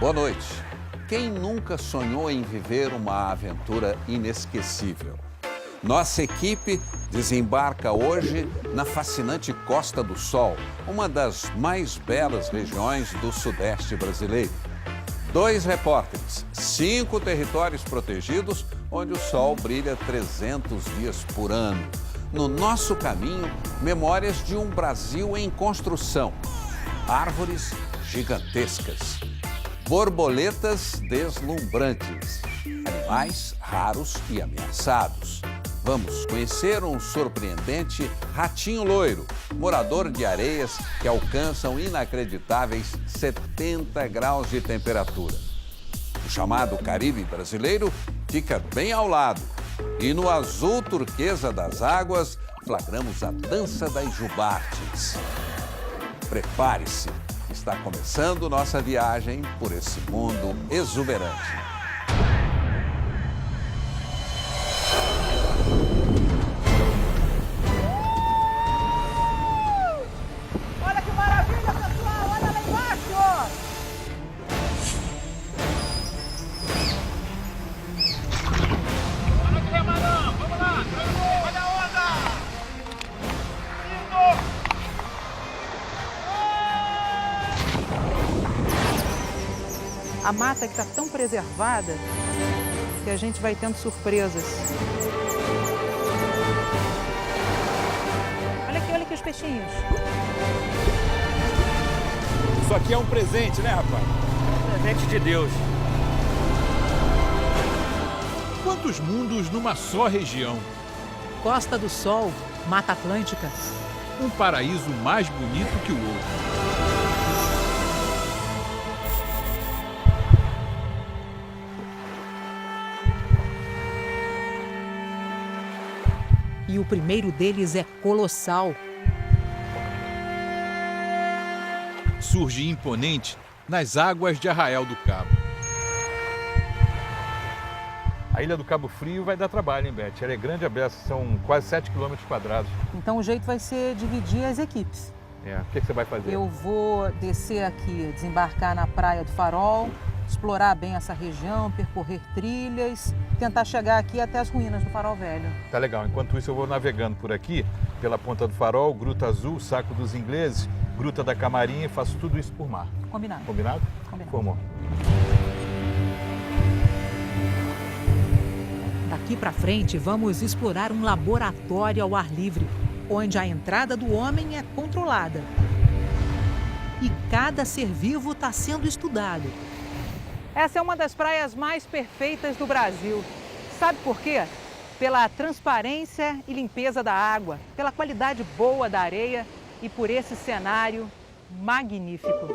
Boa noite. Quem nunca sonhou em viver uma aventura inesquecível? Nossa equipe desembarca hoje na fascinante Costa do Sol, uma das mais belas regiões do Sudeste brasileiro. 2 repórteres, 5 territórios protegidos, onde o sol brilha 300 dias por ano. No nosso caminho, memórias de um Brasil em construção. Árvores gigantescas, borboletas deslumbrantes, animais raros e ameaçados. Vamos conhecer um surpreendente ratinho loiro, morador de areias que alcançam inacreditáveis 70 graus de temperatura. O chamado Caribe brasileiro fica bem ao lado. E no azul turquesa das águas, flagramos a dança das jubartes. Prepare-se, está começando nossa viagem por esse mundo exuberante. A mata que está tão preservada que a gente vai tendo surpresas. Olha aqui os peixinhos. Isso aqui é um presente, né, rapaz? Presente de Deus. Quantos mundos numa só região? Costa do Sol, Mata Atlântica. Um paraíso mais bonito que o outro. E o primeiro deles é colossal. Surge imponente nas águas de Arraial do Cabo. A Ilha do Cabo Frio vai dar trabalho, hein, Beth? Ela é grande a beça, são quase 7 km². Então o jeito vai ser dividir as equipes. O que você vai fazer? Eu vou descer aqui, desembarcar na Praia do Farol, explorar bem essa região, percorrer trilhas, tentar chegar aqui até as ruínas do Farol Velho. Tá legal. Enquanto isso, eu vou navegando por aqui, pela Ponta do Farol, Gruta Azul, Saco dos Ingleses, Gruta da Camarinha e faço tudo isso por mar. Combinado. Combinado? Combinado. Formou. Daqui para frente, vamos explorar um laboratório ao ar livre, onde a entrada do homem é controlada. E cada ser vivo está sendo estudado. Essa é uma das praias mais perfeitas do Brasil. Sabe por quê? Pela transparência e limpeza da água, pela qualidade boa da areia e por esse cenário magnífico.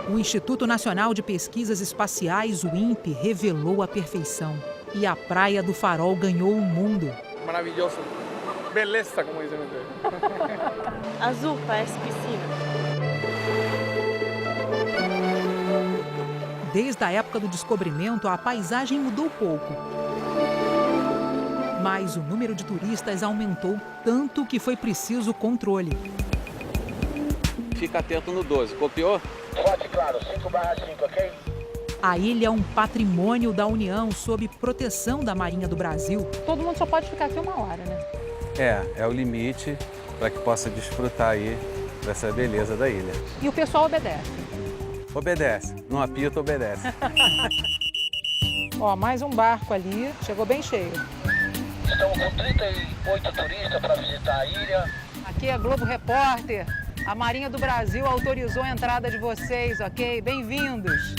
O Instituto Nacional de Pesquisas Espaciais, o INPE, revelou a perfeição. E a Praia do Farol ganhou o mundo. Maravilhoso. Beleza, como dizem. Azul, parece piscina. Desde a época do descobrimento, a paisagem mudou pouco. Mas o número de turistas aumentou tanto que foi preciso controle. Fica atento no 12. Copiou? Pode, claro. 5/5, ok? A ilha é um patrimônio da União sob proteção da Marinha do Brasil. Todo mundo só pode ficar aqui 1 hora, né? É o limite para que possa desfrutar aí dessa beleza da ilha. E o pessoal obedece. Obedece, não apita, obedece. Ó, mais um barco ali, chegou bem cheio. Estamos com 38 turistas para visitar a ilha. Aqui é Globo Repórter. A Marinha do Brasil autorizou a entrada de vocês, ok? Bem-vindos.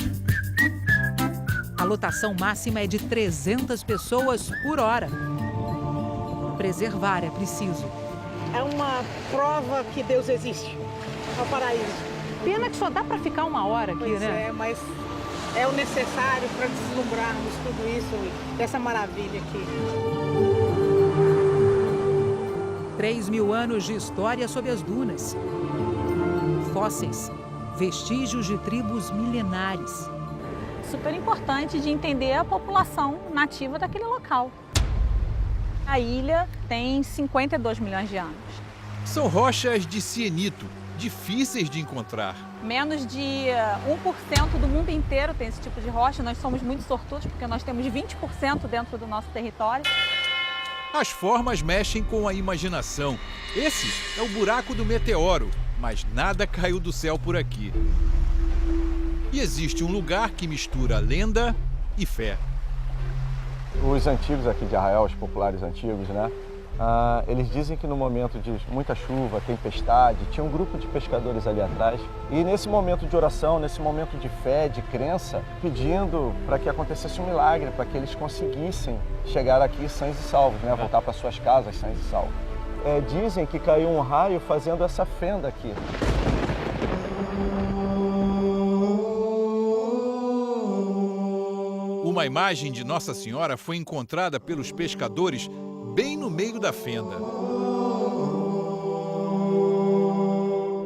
A lotação máxima é de 300 pessoas por hora. Preservar é preciso. É uma prova que Deus existe. É o paraíso. Pena que só dá para ficar 1 hora aqui, Pois né? é, mas é o necessário para deslumbrarmos tudo isso, dessa maravilha aqui. 3.000 anos de história sob as dunas. Fósseis, vestígios de tribos milenares. Super importante de entender a população nativa daquele local. A ilha tem 52 milhões de anos. São rochas de cienito, difíceis de encontrar. Menos de 1% do mundo inteiro tem esse tipo de rocha. Nós somos muito sortudos porque nós temos 20% dentro do nosso território. As formas mexem com a imaginação. Esse é o buraco do meteoro, mas nada caiu do céu por aqui. E existe um lugar que mistura lenda e fé. Os antigos aqui de Arraial, os populares antigos, né? Eles dizem que no momento de muita chuva, tempestade, tinha um grupo de pescadores ali atrás. E nesse momento de oração, nesse momento de fé, de crença, pedindo para que acontecesse um milagre, para que eles conseguissem chegar aqui sãos e salvos, né? Voltar para suas casas sãos e salvos. Dizem que caiu um raio fazendo essa fenda aqui. Uma imagem de Nossa Senhora foi encontrada pelos pescadores bem no meio da fenda.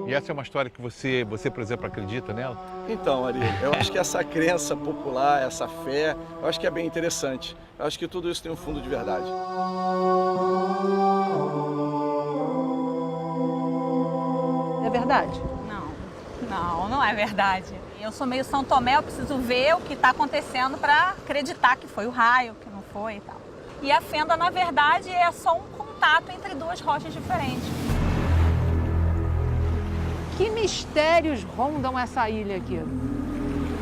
E essa é uma história que você, por exemplo, acredita nela? Então, Ari, eu acho que essa crença popular, essa fé, eu acho que é bem interessante. Eu acho que tudo isso tem um fundo de verdade. É verdade? Não é verdade. Eu sou meio São Tomé, eu preciso ver o que está acontecendo para acreditar que foi o raio, que não foi e tal. E a fenda, na verdade, é só um contato entre duas rochas diferentes. Que mistérios rondam essa ilha aqui?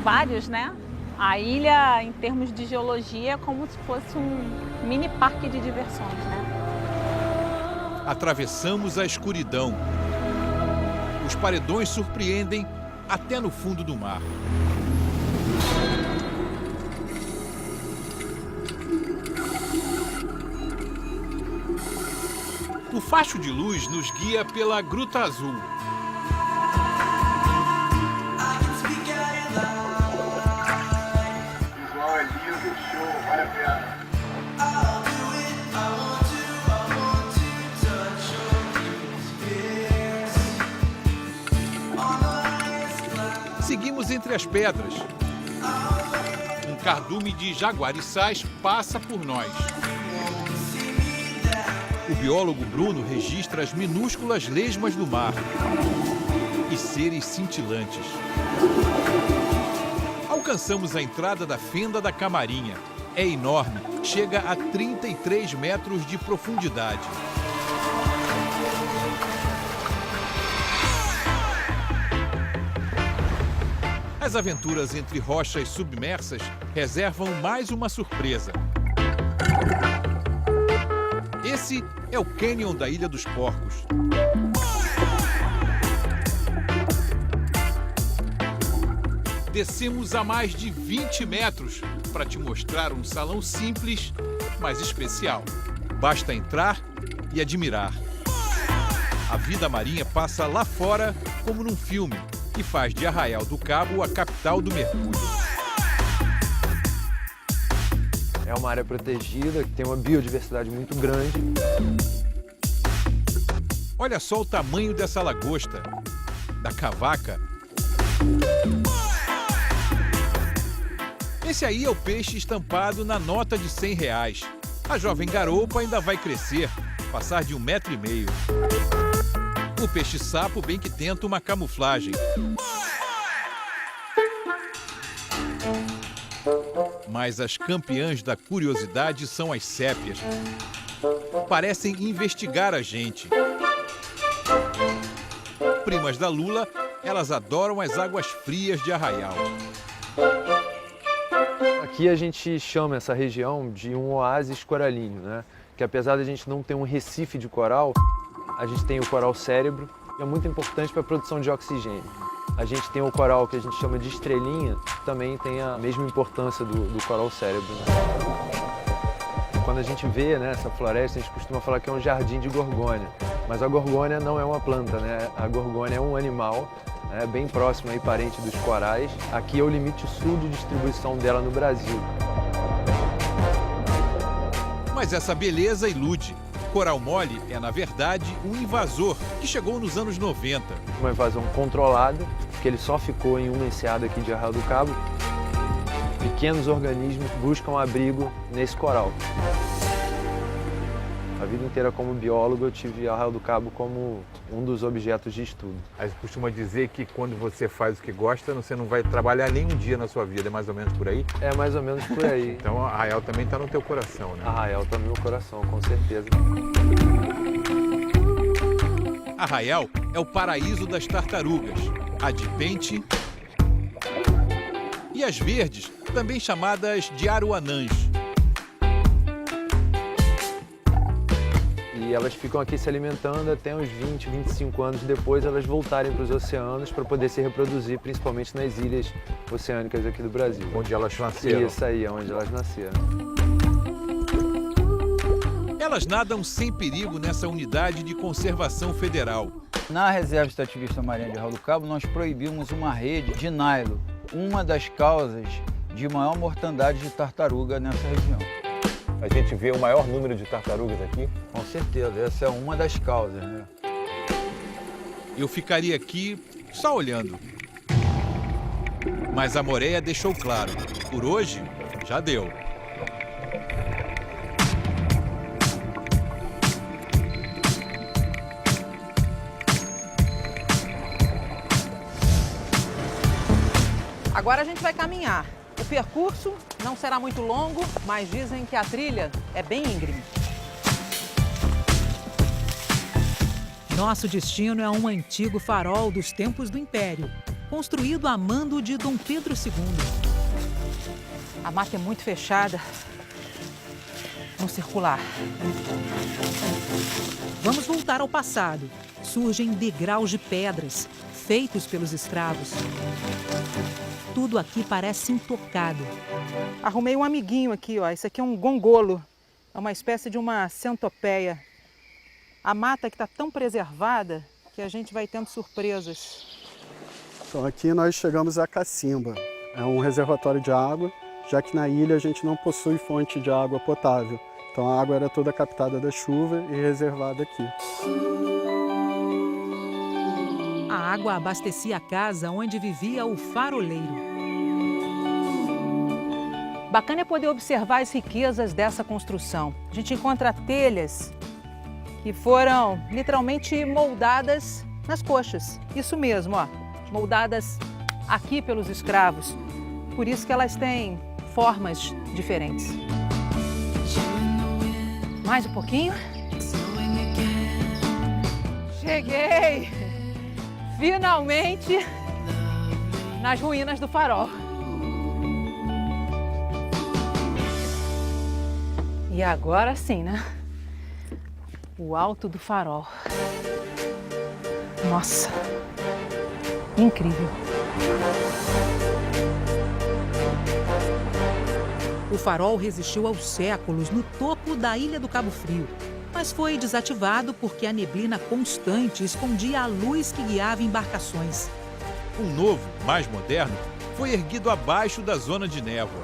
Vários, né? A ilha, em termos de geologia, é como se fosse um mini parque de diversões, né? Atravessamos a escuridão. Os paredões surpreendem até no fundo do mar. O facho de luz nos guia pela Gruta Azul. O visual é lindo, show, vale a pena. Seguimos entre as pedras. Um cardume de jaguariçás passa por nós. O biólogo Bruno registra as minúsculas lesmas do mar e seres cintilantes. Alcançamos a entrada da Fenda da Camarinha. É enorme, chega a 33 metros de profundidade. As aventuras entre rochas submersas reservam mais uma surpresa. Esse é o cânion da Ilha dos Porcos. Descemos a mais de 20 metros para te mostrar um salão simples, mas especial. Basta entrar e admirar. A vida marinha passa lá fora como num filme, que faz de Arraial do Cabo a capital do mergulho. É uma área protegida, que tem uma biodiversidade muito grande. Olha só o tamanho dessa lagosta, da cavaca. Esse aí é o peixe estampado na nota de R$100. A jovem garoupa ainda vai crescer, passar de 1,5 m. O peixe-sapo bem que tenta uma camuflagem. Mas as campeãs da curiosidade são as sépias. Parecem investigar a gente. Primas da Lula, elas adoram as águas frias de Arraial. Aqui a gente chama essa região de um oásis coralíneo, né? Que apesar de a gente não ter um recife de coral, a gente tem o coral cérebro, que é muito importante para a produção de oxigênio. A gente tem o coral que a gente chama de estrelinha, que também tem a mesma importância do coral cérebro, né? Quando a gente vê, né, essa floresta, a gente costuma falar que é um jardim de gorgônia. Mas a gorgônia não é uma planta, né? A gorgônia é um animal, né, bem próximo aí, parente dos corais. Aqui é o limite sul de distribuição dela no Brasil. Mas essa beleza ilude. Coral mole é, na verdade, um invasor que chegou nos anos 90. Uma invasão controlada, que ele só ficou em uma enseada aqui de Arraial do Cabo. Pequenos organismos buscam abrigo nesse coral. A vida inteira como biólogo eu tive Arraial do Cabo como um dos objetos de estudo. A gente costuma dizer que quando você faz o que gosta, você não vai trabalhar nem um dia na sua vida, é mais ou menos por aí? É mais ou menos por aí. Então Arraial também está no teu coração, né? Arraial está no meu coração, com certeza. Arraial é o paraíso das tartarugas, a de pente e as verdes, também chamadas de aruanãs. E elas ficam aqui se alimentando até uns 20, 25 anos depois elas voltarem para os oceanos para poder se reproduzir, principalmente nas ilhas oceânicas aqui do Brasil. Onde elas nasceram. Isso aí, é onde elas nasceram. Elas nadam sem perigo nessa unidade de conservação federal. Na Reserva Extrativista Marinha de Arraial do Cabo, nós proibimos uma rede de nylon, uma das causas de maior mortandade de tartaruga nessa região. A gente vê o maior número de tartarugas aqui? Com certeza, essa é uma das causas, né? Eu ficaria aqui só olhando. Mas a Moreia deixou claro, por hoje já deu. Agora a gente vai caminhar. O percurso não será muito longo, mas dizem que a trilha é bem íngreme. Nosso destino é um antigo farol dos tempos do Império, construído a mando de Dom Pedro II. A mata é muito fechada. Vamos circular. Vamos voltar ao passado. Surgem degraus de pedras, feitos pelos escravos. Tudo aqui parece intocado. Arrumei um amiguinho aqui, ó. Esse aqui é um gongolo. É uma espécie de uma centopeia. A mata que está tão preservada que a gente vai tendo surpresas. Então aqui nós chegamos a Cacimba. É um reservatório de água, já que na ilha a gente não possui fonte de água potável. Então a água era toda captada da chuva e reservada aqui. A água abastecia a casa onde vivia o faroleiro. Bacana é poder observar as riquezas dessa construção. A gente encontra telhas que foram literalmente moldadas nas coxas. Isso mesmo, ó, moldadas aqui pelos escravos. Por isso que elas têm formas diferentes. Mais um pouquinho. Cheguei! Finalmente nas ruínas do farol. E agora sim, né? O alto do farol. Nossa, incrível. O farol resistiu aos séculos no topo da Ilha do Cabo Frio, mas foi desativado porque a neblina constante escondia a luz que guiava embarcações. Um novo, mais moderno, foi erguido abaixo da zona de névoa.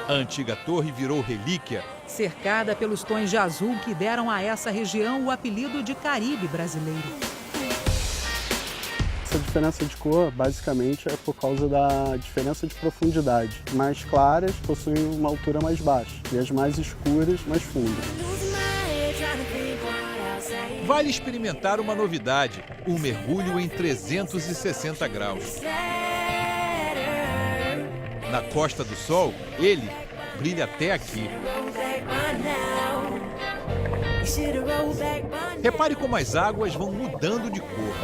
A antiga torre virou relíquia. Cercada pelos tons de azul que deram a essa região o apelido de Caribe brasileiro. Essa diferença de cor, basicamente, é por causa da diferença de profundidade. Mais claras possuem uma altura mais baixa e as mais escuras, mais fundas. Vale experimentar uma novidade, um mergulho em 360 graus. Na Costa do Sol, ele brilha até aqui. Repare como as águas vão mudando de cor.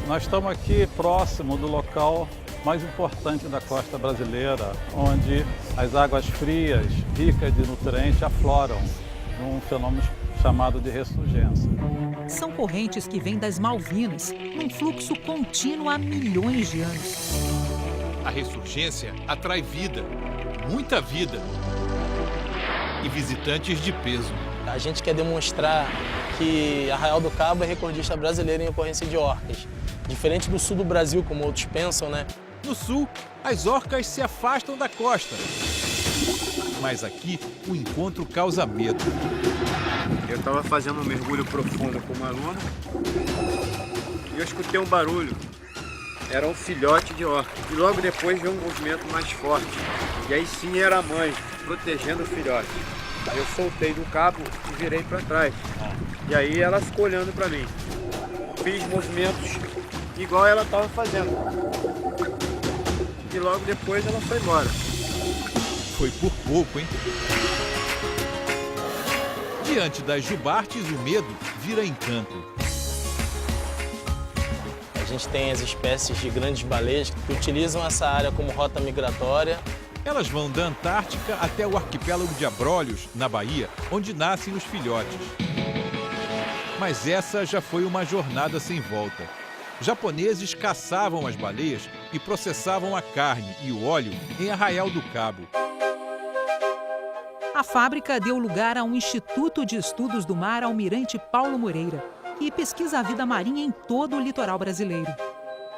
Nós estamos aqui próximo do local mais importante da costa brasileira, onde as águas frias, ricas de nutrientes, afloram num fenômeno chamado de ressurgência. São correntes que vêm das Malvinas, num fluxo contínuo há milhões de anos. A ressurgência atrai vida, muita vida, e visitantes de peso. A gente quer demonstrar que Arraial do Cabo é recordista brasileiro em ocorrência de orcas. Diferente do sul do Brasil, como outros pensam, né? No sul, as orcas se afastam da costa. Mas aqui, o encontro causa medo. Eu estava fazendo um mergulho profundo com uma aluna e eu escutei um barulho. era um filhote de orca. E logo depois veio um movimento mais forte. E aí sim era a mãe, protegendo o filhote. Aí eu soltei do cabo e virei para trás. E aí ela ficou olhando para mim. Fiz movimentos igual ela estava fazendo. E logo depois ela foi embora. Foi por pouco, hein? Diante das jubartes, o medo vira encanto. A gente tem as espécies de grandes baleias que utilizam essa área como rota migratória. Elas vão da Antártica até o arquipélago de Abrolhos, na Bahia, onde nascem os filhotes. Mas essa já foi uma jornada sem volta. Japoneses caçavam as baleias e processavam a carne e o óleo em Arraial do Cabo. A fábrica deu lugar a um Instituto de Estudos do Mar Almirante Paulo Moreira, que pesquisa a vida marinha em todo o litoral brasileiro.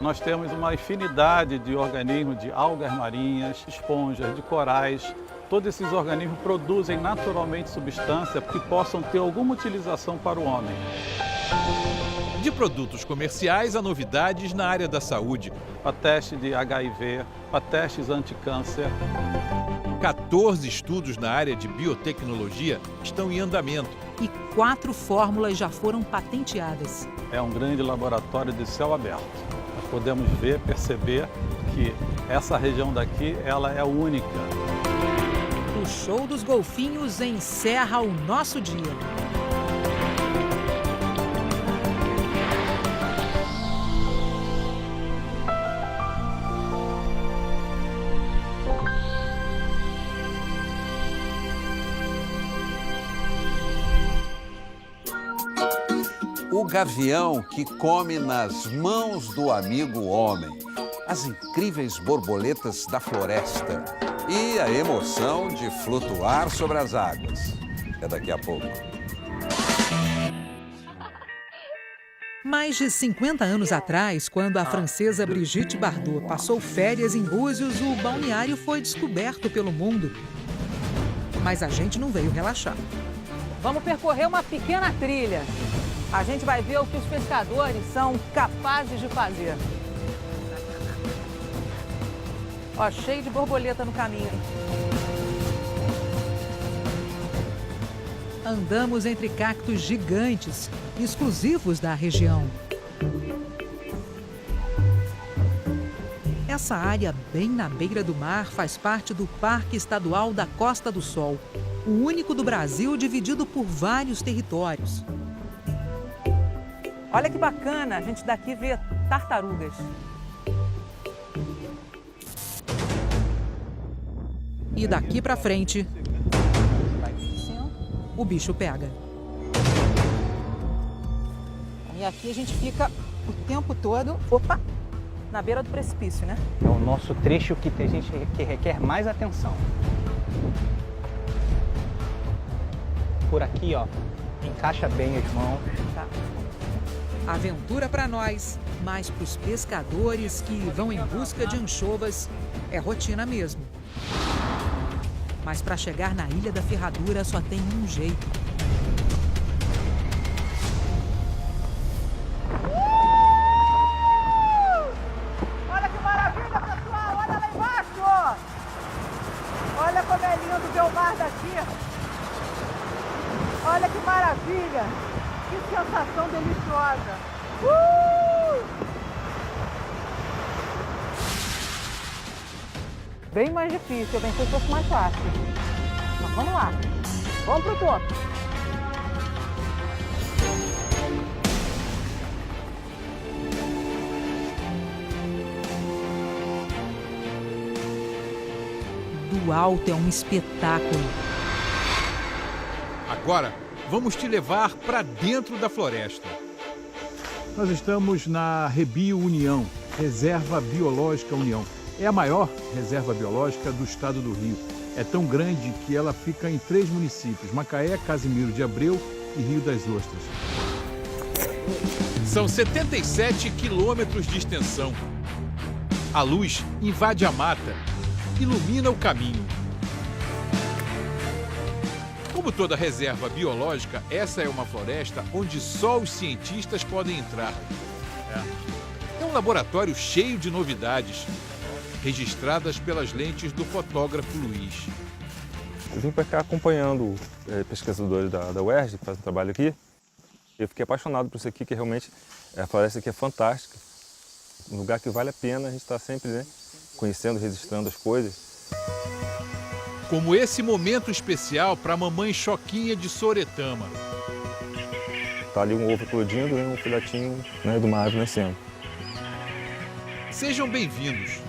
Nós temos uma infinidade de organismos, de algas marinhas, esponjas, de corais. Todos esses organismos produzem naturalmente substâncias que possam ter alguma utilização para o homem. De produtos comerciais a novidades na área da saúde. Para teste de HIV, para testes anticâncer. 14 estudos na área de biotecnologia estão em andamento. E 4 fórmulas já foram patenteadas. É um grande laboratório de céu aberto. Nós podemos ver, perceber que essa região daqui ela é única. O show dos golfinhos encerra o nosso dia. O gavião que come nas mãos do amigo homem, as incríveis borboletas da floresta e a emoção de flutuar sobre as águas. É daqui a pouco. Mais de 50 anos atrás, quando a francesa Brigitte Bardot passou férias em Búzios, o balneário foi descoberto pelo mundo. Mas a gente não veio relaxar. Vamos percorrer uma pequena trilha. A gente vai ver o que os pescadores são capazes de fazer. Ó, cheio de borboleta no caminho, hein? Andamos entre cactos gigantes, exclusivos da região. Essa área, bem na beira do mar, faz parte do Parque Estadual da Costa do Sol, o único do Brasil dividido por vários territórios. Olha que bacana, a gente daqui vê tartarugas. E daqui pra frente, o bicho pega. E aqui a gente fica o tempo todo, na beira do precipício, né? É o nosso trecho que requer mais atenção. Por aqui, ó, encaixa bem as mãos. Tá. Aventura para nós, mas para os pescadores que vão em busca de anchovas, é rotina mesmo. Mas para chegar na Ilha da Ferradura só tem um jeito. Olha que maravilha, pessoal! Olha lá embaixo! Olha como é lindo ver o mar daqui! Olha que maravilha! Que sensação deliciosa! Bem mais difícil, eu pensei que fosse mais fácil. Mas vamos lá, vamos pro topo. Do alto é um espetáculo. Agora, vamos te levar para dentro da floresta. Nós estamos na Rebio União, Reserva Biológica União. É a maior reserva biológica do estado do Rio. É tão grande que ela fica em 3 municípios, Macaé, Casimiro de Abreu e Rio das Ostras. São 77 quilômetros de extensão. A luz invade a mata, ilumina o caminho. Como toda reserva biológica, essa é uma floresta onde só os cientistas podem entrar. É um laboratório cheio de novidades, registradas pelas lentes do fotógrafo Luiz. Eu vim para cá acompanhando pesquisadores da UERJ, que fazem trabalho aqui. Eu fiquei apaixonado por isso aqui, que realmente a floresta aqui é fantástica. Um lugar que vale a pena a gente estar sempre, né, conhecendo, registrando as coisas. Como esse momento especial para a mamãe Choquinha de Soretama. Está ali um ovo eclodindo e um filhotinho, né, de uma ave nascendo. Sejam bem-vindos.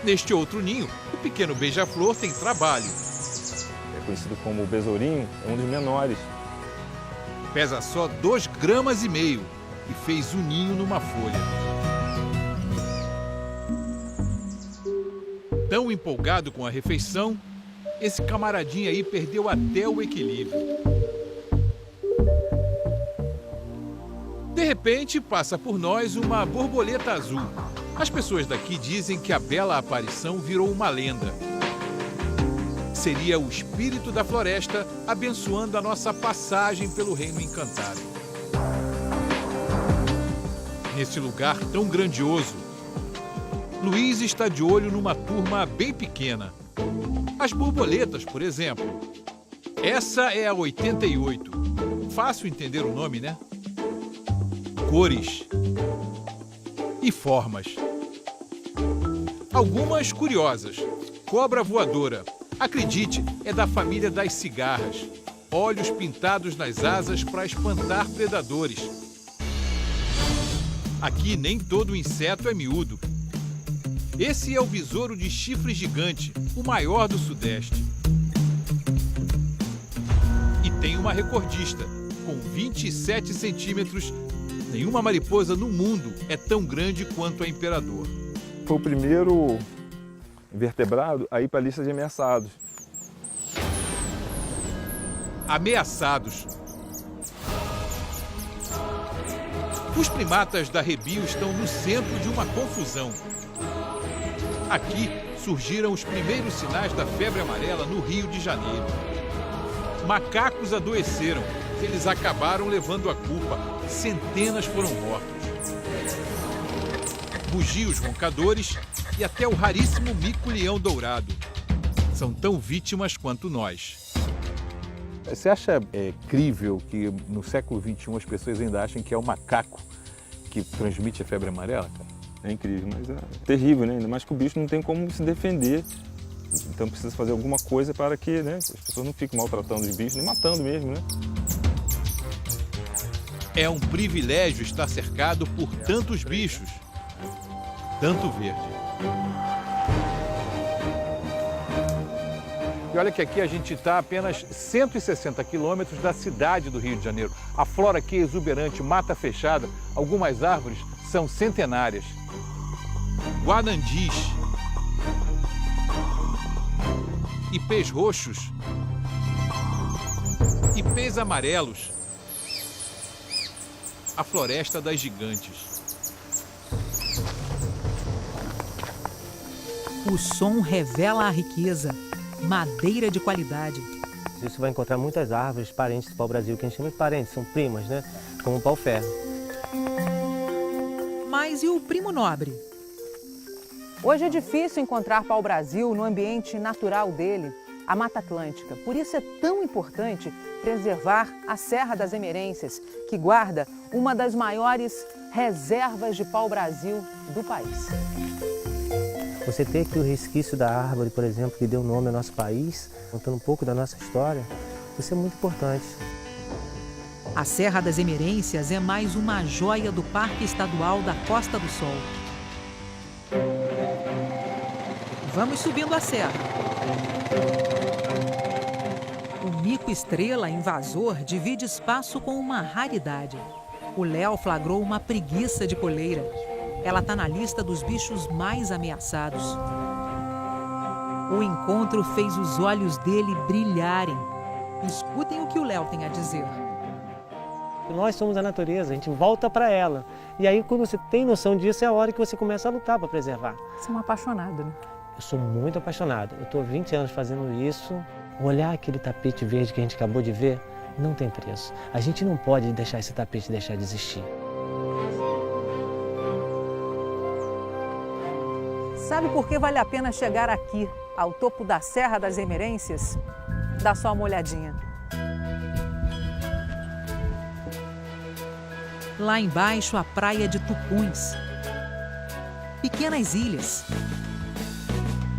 Neste outro ninho, o pequeno beija-flor tem trabalho. É conhecido como besourinho, é um dos menores. Pesa só 2,5 gramas e fez um ninho numa folha. Tão empolgado com a refeição, esse camaradinho aí perdeu até o equilíbrio. De repente, passa por nós uma borboleta azul. As pessoas daqui dizem que a bela aparição virou uma lenda. Seria o espírito da floresta abençoando a nossa passagem pelo Reino Encantado. Nesse lugar tão grandioso, Luiz está de olho numa turma bem pequena. As borboletas, por exemplo. Essa é a 88. Fácil entender o nome, né? Cores e formas. Algumas curiosas. Cobra voadora. Acredite, é da família das cigarras. Olhos pintados nas asas para espantar predadores. Aqui nem todo inseto é miúdo. Esse é o besouro de chifre gigante, o maior do Sudeste. E tem uma recordista, com 27 centímetros. Nenhuma mariposa no mundo é tão grande quanto a imperador. Foi o primeiro vertebrado a ir para a lista de ameaçados. Ameaçados. Os primatas da Rebio estão no centro de uma confusão. Aqui surgiram os primeiros sinais da febre amarela no Rio de Janeiro. Macacos adoeceram, eles acabaram levando a culpa. Centenas foram mortos. Bugios roncadores e até o raríssimo mico-leão dourado. São tão vítimas quanto nós. Você acha crível que no século XXI as pessoas ainda achem que é o macaco que transmite a febre amarela, cara? É incrível, mas é terrível, né? Ainda mais que o bicho não tem como se defender. Então precisa fazer alguma coisa para que, né, as pessoas não fiquem maltratando os bichos, nem matando mesmo, né? É um privilégio estar cercado por tantos bichos, tanto verde. E olha que aqui a gente está a apenas 160 quilômetros da cidade do Rio de Janeiro. A flora aqui é exuberante, mata fechada, algumas árvores são centenárias. Guanandis, ipês roxos, ipês amarelos, a floresta das gigantes. O som revela a riqueza, madeira de qualidade. Você vai encontrar muitas árvores parentes do pau-brasil, que a gente chama de parentes, são primas, né? Como o pau-ferro. Mas e o primo nobre? Hoje é difícil encontrar pau-brasil no ambiente natural dele, a Mata Atlântica. Por isso é tão importante preservar a Serra das Emerências, que guarda uma das maiores reservas de pau-brasil do país. Você ter aqui o resquício da árvore, por exemplo, que deu nome ao nosso país, contando um pouco da nossa história, isso é muito importante. A Serra das Emerências é mais uma joia do Parque Estadual da Costa do Sol. Vamos subindo a serra. O mico-estrela invasor divide espaço com uma raridade. O Léo flagrou uma preguiça de coleira. Ela está na lista dos bichos mais ameaçados. O encontro fez os olhos dele brilharem. Escutem o que o Léo tem a dizer. Nós somos a natureza, a gente volta para ela. E aí, quando você tem noção disso, é a hora que você começa a lutar para preservar. Você é um apaixonado, né? Eu sou muito apaixonado. Eu estou há 20 anos fazendo isso. Olhar aquele tapete verde que a gente acabou de ver, não tem preço. A gente não pode deixar esse tapete deixar de existir. Sabe por que vale a pena chegar aqui, ao topo da Serra das Emerências? Dá só uma olhadinha. Lá embaixo, a praia de Tucuns. Pequenas ilhas.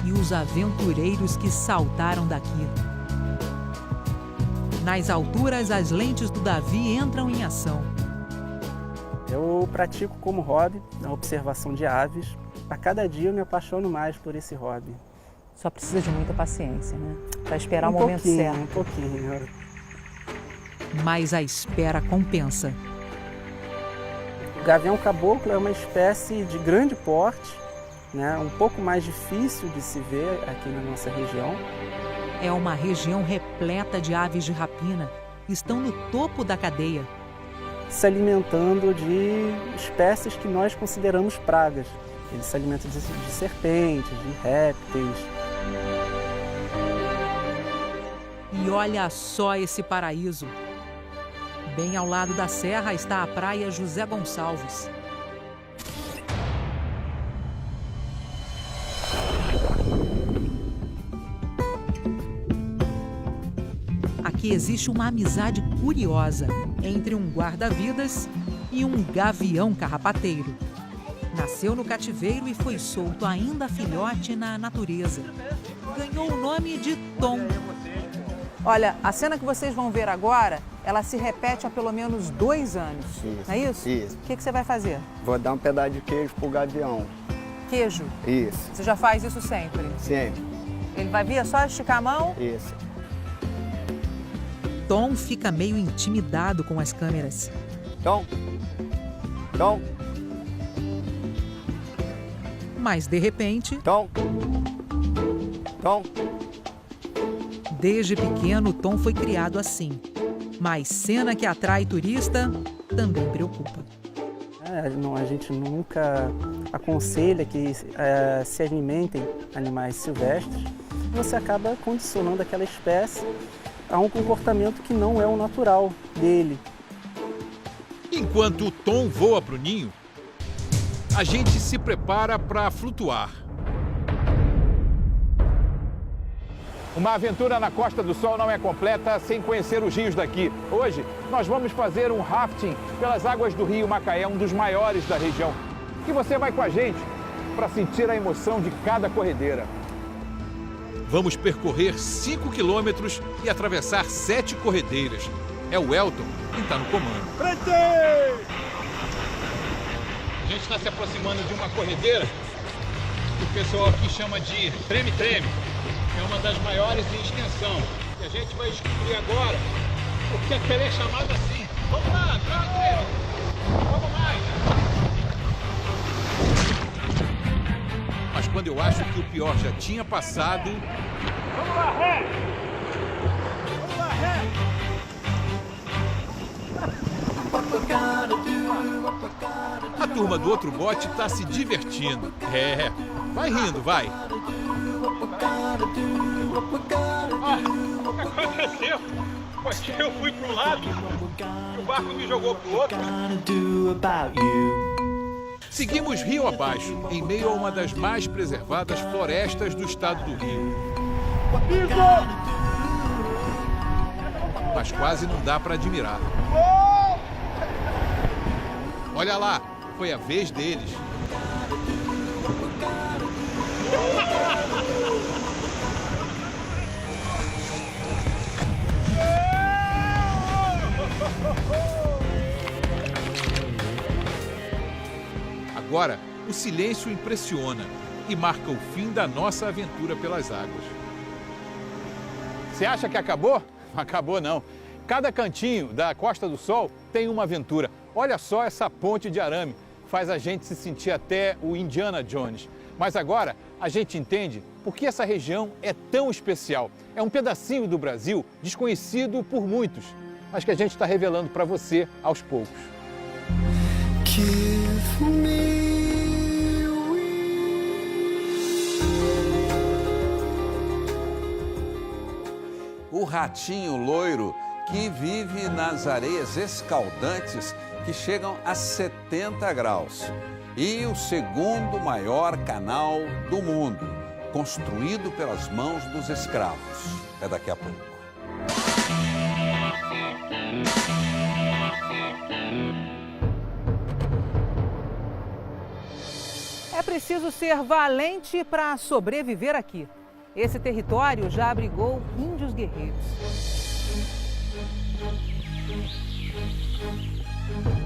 E os aventureiros que saltaram daqui. Nas alturas, as lentes do Davi entram em ação. Eu pratico como hobby a observação de aves. A cada dia eu me apaixono mais por esse hobby. Só precisa de muita paciência, né? Para esperar o momento certo. Um pouquinho. Mas a espera compensa. O gavião caboclo é uma espécie de grande porte, né? Um pouco mais difícil de se ver aqui na nossa região. É uma região repleta de aves de rapina. Estão no topo da cadeia. Se alimentando de espécies que nós consideramos pragas. Eles se alimentam de serpentes, de répteis. E olha só esse paraíso. Bem ao lado da serra está a praia José Gonçalves. Aqui existe uma amizade curiosa entre um guarda-vidas e um gavião carrapateiro. Nasceu no cativeiro e foi solto ainda filhote na natureza. Ganhou o nome de Tom. Olha, a cena que vocês vão ver agora, ela se repete há pelo menos 2 anos. Isso. Não é isso? Isso. O que você vai fazer? Vou dar um pedaço de queijo pro gavião. Queijo? Isso. Você já faz isso sempre? Sempre. Ele vai vir, é só esticar a mão? Isso. Tom fica meio intimidado com as câmeras. Tom. Mas, de repente... Tom. Desde pequeno, Tom foi criado assim. Mas cena que atrai turista também preocupa. A gente nunca aconselha que se alimentem animais silvestres. Você acaba condicionando aquela espécie a um comportamento que não é o natural dele. Enquanto o Tom voa para o ninho, a gente se prepara para flutuar. Uma aventura na Costa do Sol não é completa sem conhecer os rios daqui. Hoje, nós vamos fazer um rafting pelas águas do rio Macaé, um dos maiores da região. E você vai com a gente para sentir a emoção de cada corredeira. Vamos percorrer 5 quilômetros e atravessar 7 corredeiras. É o Elton quem está no comando. Frente! A gente está se aproximando de uma corredeira que o pessoal aqui chama de treme-treme. É uma das maiores em extensão. E a gente vai descobrir agora o que ela é chamada assim. Vamos lá, treme-treme! Vamos mais! Mas quando eu acho que o pior já tinha passado... Vamos lá, ré! Vamos lá, ré! A turma do outro bote está se divertindo. Vai rindo, vai. O que aconteceu? Foi que eu fui para um lado e o barco me jogou para o outro. Seguimos rio abaixo, em meio a uma das mais preservadas florestas do estado do Rio. Mas quase não dá para admirar. Olha lá, foi a vez deles. Agora, o silêncio impressiona e marca o fim da nossa aventura pelas águas. Você acha que acabou? Acabou não. Cada cantinho da Costa do Sol tem uma aventura. Olha só essa ponte de arame. Faz a gente se sentir até o Indiana Jones. Mas agora a gente entende por que essa região é tão especial. É um pedacinho do Brasil desconhecido por muitos, mas que a gente está revelando para você aos poucos. O ratinho loiro que vive nas areias escaldantes que chegam a 70 graus. e o segundo maior canal do mundo, construído pelas mãos dos escravos. É daqui a pouco. É preciso ser valente para sobreviver aqui. Esse território já abrigou índios guerreiros.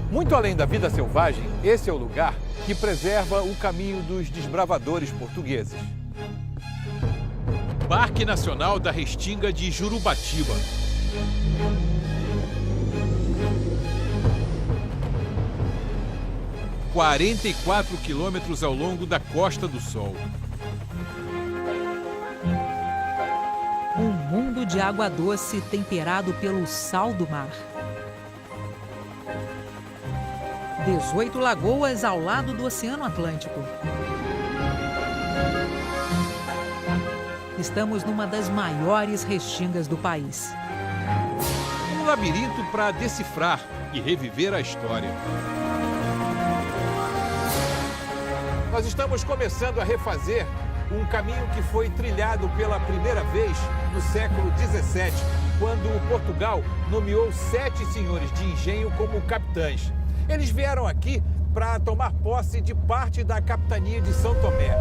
Muito além da vida selvagem, esse é o lugar que preserva o caminho dos desbravadores portugueses. Parque Nacional da Restinga de Jurubatiba. – 44 quilômetros ao longo da Costa do Sol. Um mundo de água doce temperado pelo sal do mar. 18 lagoas ao lado do Oceano Atlântico. Estamos numa das maiores restingas do país. Um labirinto para decifrar e reviver a história. Nós estamos começando a refazer um caminho que foi trilhado pela primeira vez no século XVII, quando Portugal nomeou 7 senhores de engenho como capitães. Eles vieram aqui para tomar posse de parte da capitania de São Tomé.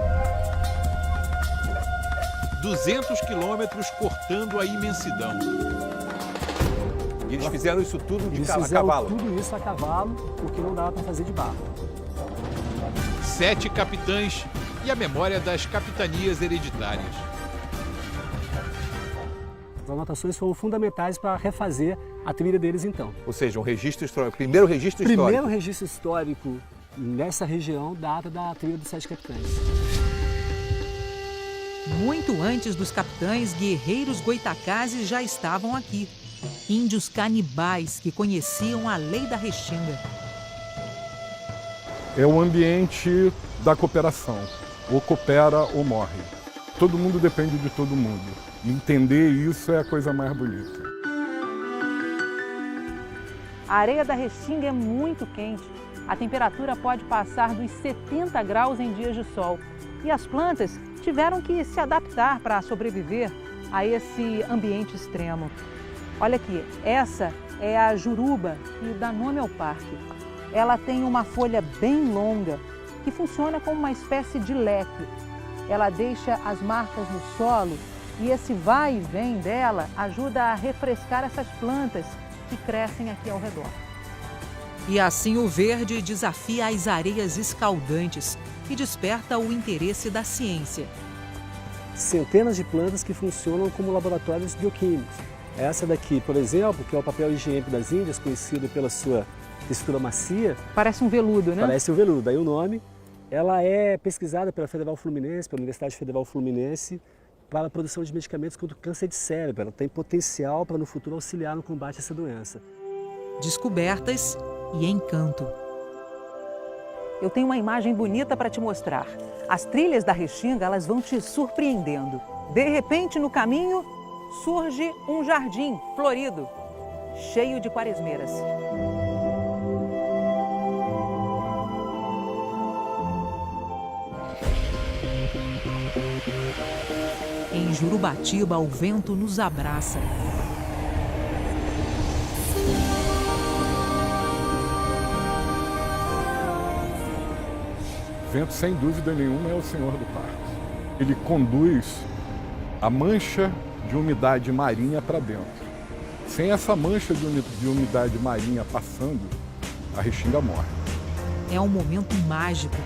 200 quilômetros cortando a imensidão. E eles fizeram isso tudo de a cavalo? Tudo isso a cavalo, porque não dava para fazer de barro. 7 capitães e a memória das capitanias hereditárias. As anotações foram fundamentais para refazer a trilha deles então. Ou seja, um registro histórico, primeiro registro histórico. Primeiro registro histórico nessa região data da trilha dos 7 capitães. Muito antes dos capitães, guerreiros goitacazes já estavam aqui. Índios canibais que conheciam a lei da restinga. É o ambiente da cooperação. Ou coopera ou morre. Todo mundo depende de todo mundo. Entender isso é a coisa mais bonita. A areia da restinga é muito quente. A temperatura pode passar dos 70 graus em dias de sol. E as plantas tiveram que se adaptar para sobreviver a esse ambiente extremo. Olha aqui, essa é a juruba que dá nome ao parque. Ela tem uma folha bem longa que funciona como uma espécie de leque. Ela deixa as marcas no solo e esse vai e vem dela ajuda a refrescar essas plantas que crescem aqui ao redor. E assim o verde desafia as areias escaldantes e desperta o interesse da ciência. Centenas de plantas que funcionam como laboratórios bioquímicos. Essa daqui, por exemplo, que é o papel higiênico das Índias, conhecido pela sua textura macia. Parece um veludo, né? Parece um veludo, daí o nome. Ela é pesquisada pela Federal Fluminense, pela Universidade Federal Fluminense, para a produção de medicamentos contra o câncer de cérebro. Ela tem potencial para no futuro auxiliar no combate a essa doença. Descobertas e encanto. Eu tenho uma imagem bonita para te mostrar. As trilhas da restinga, elas vão te surpreendendo. De repente, no caminho, surge um jardim florido, cheio de quaresmeiras. Em Jurubatiba, o vento nos abraça. O vento, sem dúvida nenhuma, é o senhor do parque. Ele conduz a mancha de umidade marinha para dentro. Sem essa mancha de umidade marinha passando, a restinga morre. É um momento mágico.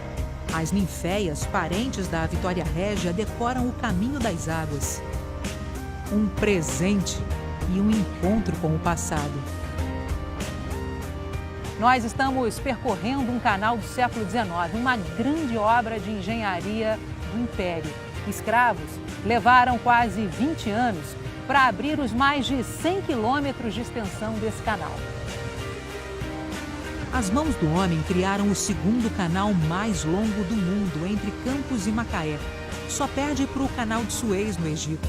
As ninféias, parentes da Vitória Régia, decoram o caminho das águas. Um presente e um encontro com o passado. Nós estamos percorrendo um canal do século XIX, uma grande obra de engenharia do Império. Escravos levaram quase 20 anos para abrir os mais de 100 quilômetros de extensão desse canal. As mãos do homem criaram o segundo canal mais longo do mundo, entre Campos e Macaé. Só perde para o canal de Suez, no Egito.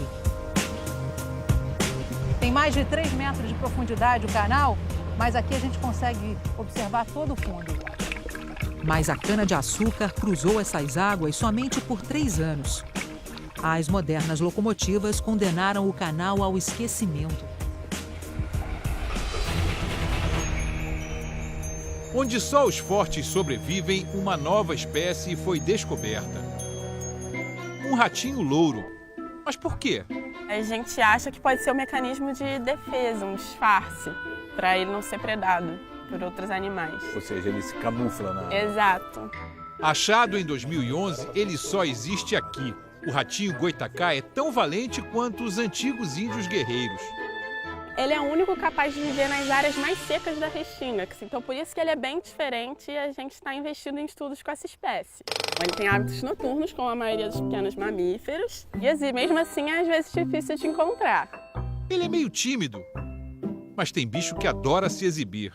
Tem mais de 3 metros de profundidade o canal, mas aqui a gente consegue observar todo o fundo. Mas a cana-de-açúcar cruzou essas águas somente por 3 anos. As modernas locomotivas condenaram o canal ao esquecimento. Onde só os fortes sobrevivem, uma nova espécie foi descoberta. Um ratinho louro. Mas por quê? A gente acha que pode ser um mecanismo de defesa, um disfarce, para ele não ser predado por outros animais. Ou seja, ele se camufla na... Exato. Achado em 2011, ele só existe aqui. O ratinho goitacá é tão valente quanto os antigos índios guerreiros. Ele é o único capaz de viver nas áreas mais secas da Restinga, então por isso que ele é bem diferente e a gente está investindo em estudos com essa espécie. Ele tem hábitos noturnos, como a maioria dos pequenos mamíferos, e mesmo assim é às vezes difícil de encontrar. Ele é meio tímido, mas tem bicho que adora se exibir.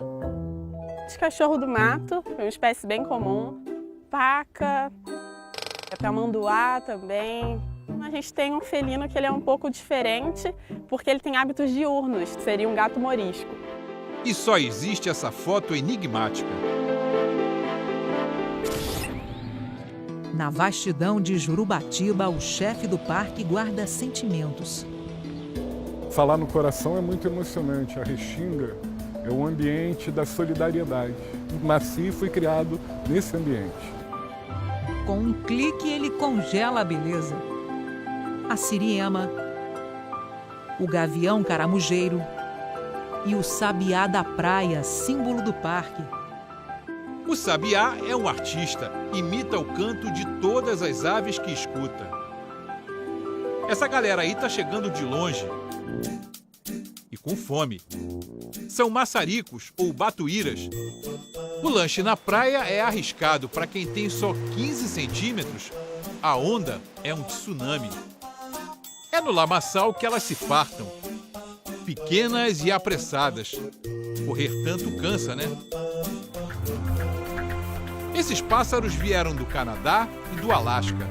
Os cachorros do mato, é uma espécie bem comum, paca, até manduá também. A gente tem um felino que ele é um pouco diferente, porque ele tem hábitos diurnos, seria um gato morisco. E só existe essa foto enigmática. Na vastidão de Jurubatiba, o chefe do parque guarda sentimentos. Falar no coração é muito emocionante. A Restinga é um ambiente da solidariedade. Nasci e fui criado nesse ambiente. Com um clique, ele congela a beleza. A siriema, o gavião caramujeiro e o sabiá da praia, símbolo do parque. O sabiá é um artista, imita o canto de todas as aves que escuta. Essa galera aí tá chegando de longe e com fome. São maçaricos ou batuíras. O lanche na praia é arriscado para quem tem só 15 centímetros. A onda é um tsunami. É no lamaçal que elas se fartam. Pequenas e apressadas. Correr tanto cansa, né? Esses pássaros vieram do Canadá e do Alasca.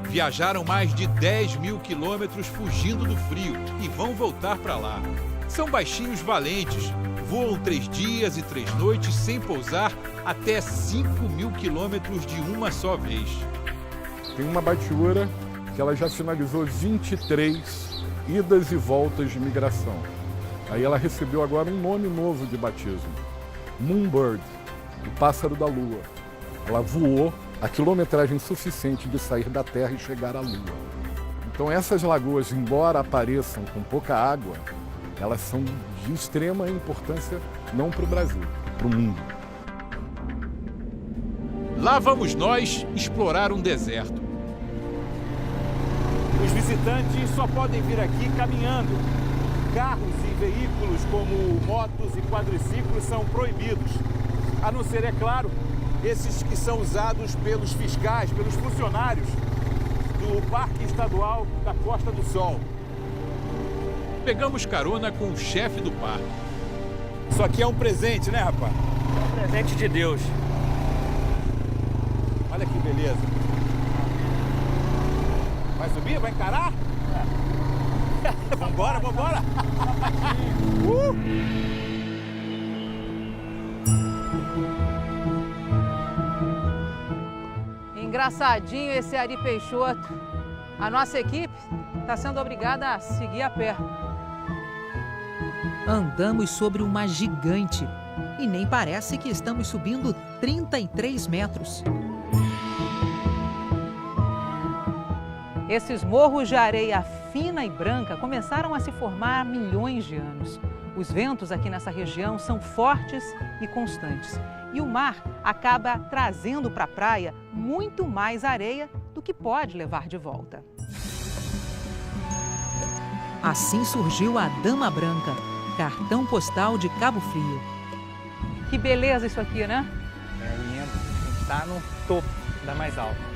Viajaram mais de 10 mil quilômetros fugindo do frio e vão voltar para lá. São baixinhos valentes, voam 3 dias e 3 noites sem pousar até 5 mil quilômetros de uma só vez. Tem uma batiura que ela já finalizou 23 idas e voltas de migração. Aí ela recebeu agora um nome novo de batismo, Moonbird, o pássaro da lua. Ela voou a quilometragem suficiente de sair da Terra e chegar à Lua. Então essas lagoas, embora apareçam com pouca água, elas são de extrema importância não para o Brasil, para o mundo. Lá vamos nós explorar um deserto. Os visitantes só podem vir aqui caminhando. Carros e veículos como motos e quadriciclos são proibidos. A não ser, é claro, esses que são usados pelos fiscais, pelos funcionários do Parque Estadual da Costa do Sol. Pegamos carona com o chefe do parque. Isso aqui é um presente, né, rapaz? É um presente de Deus. Olha que beleza. Vai subir? Vai encarar? É. Vambora, vambora! Engraçadinho esse Ari Peixoto. A nossa equipe está sendo obrigada a seguir a pé. Andamos sobre uma gigante e nem parece que estamos subindo 33 metros. Esses morros de areia fina e branca começaram a se formar há milhões de anos. Os ventos aqui nessa região são fortes e constantes. E o mar acaba trazendo para a praia muito mais areia do que pode levar de volta. Assim surgiu a Dama Branca, cartão postal de Cabo Frio. Que beleza isso aqui, né? É lindo. A gente está no topo da mais alta.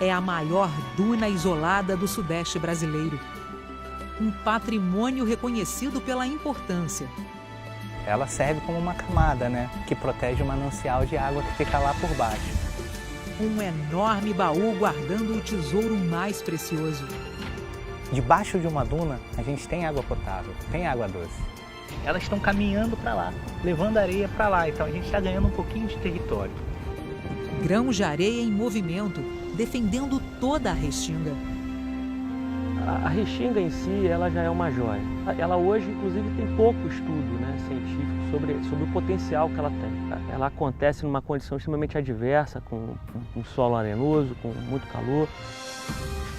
É a maior duna isolada do Sudeste brasileiro. Um patrimônio reconhecido pela importância. Ela serve como uma camada, né? Que protege o manancial de água que fica lá por baixo. Um enorme baú guardando o tesouro mais precioso. Debaixo de uma duna, a gente tem água potável, tem água doce. Elas estão caminhando para lá, levando areia para lá, então a gente está ganhando um pouquinho de território. grãos de areia em movimento, defendendo toda a restinga. A restinga em si, ela já é uma joia. Ela hoje, inclusive, tem pouco estudo, né, científico sobre o potencial que ela tem. Ela acontece numa condição extremamente adversa, com um solo arenoso, com muito calor.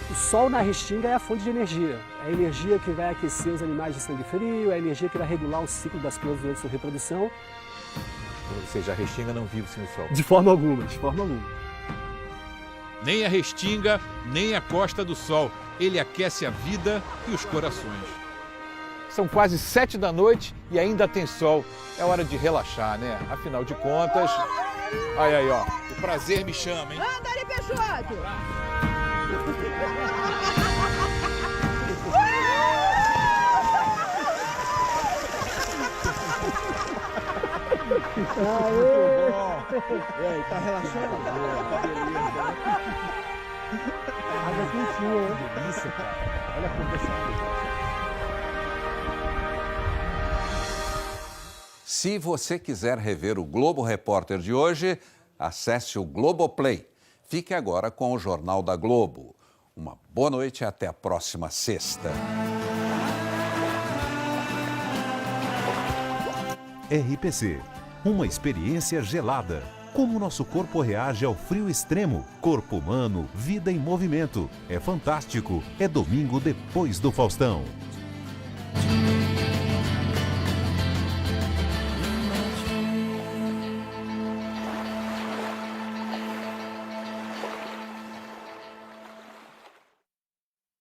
O sol na restinga é a fonte de energia. É a energia que vai aquecer os animais de sangue frio, é a energia que vai regular o ciclo das plantas durante sua reprodução. Ou seja, a restinga não vive sem o sol. De forma alguma, de forma alguma. Nem a restinga, nem a Costa do Sol. Ele aquece a vida e os corações. São quase 7 da noite e ainda tem sol. É hora de relaxar, né? Afinal de contas... Aí, ó. O prazer me chama, hein? Anda ali, Peixoto! E aí, tá relaxando? Tá beleza, água quentinha, hein? Que delícia, cara. Olha a cor dessa água. Se você quiser rever o Globo Repórter de hoje, acesse o Globoplay. Fique agora com o Jornal da Globo. Uma boa noite e até a próxima sexta. RPC, uma experiência gelada. Como nosso corpo reage ao frio extremo. Corpo humano, vida em movimento. É fantástico. É domingo depois do Faustão.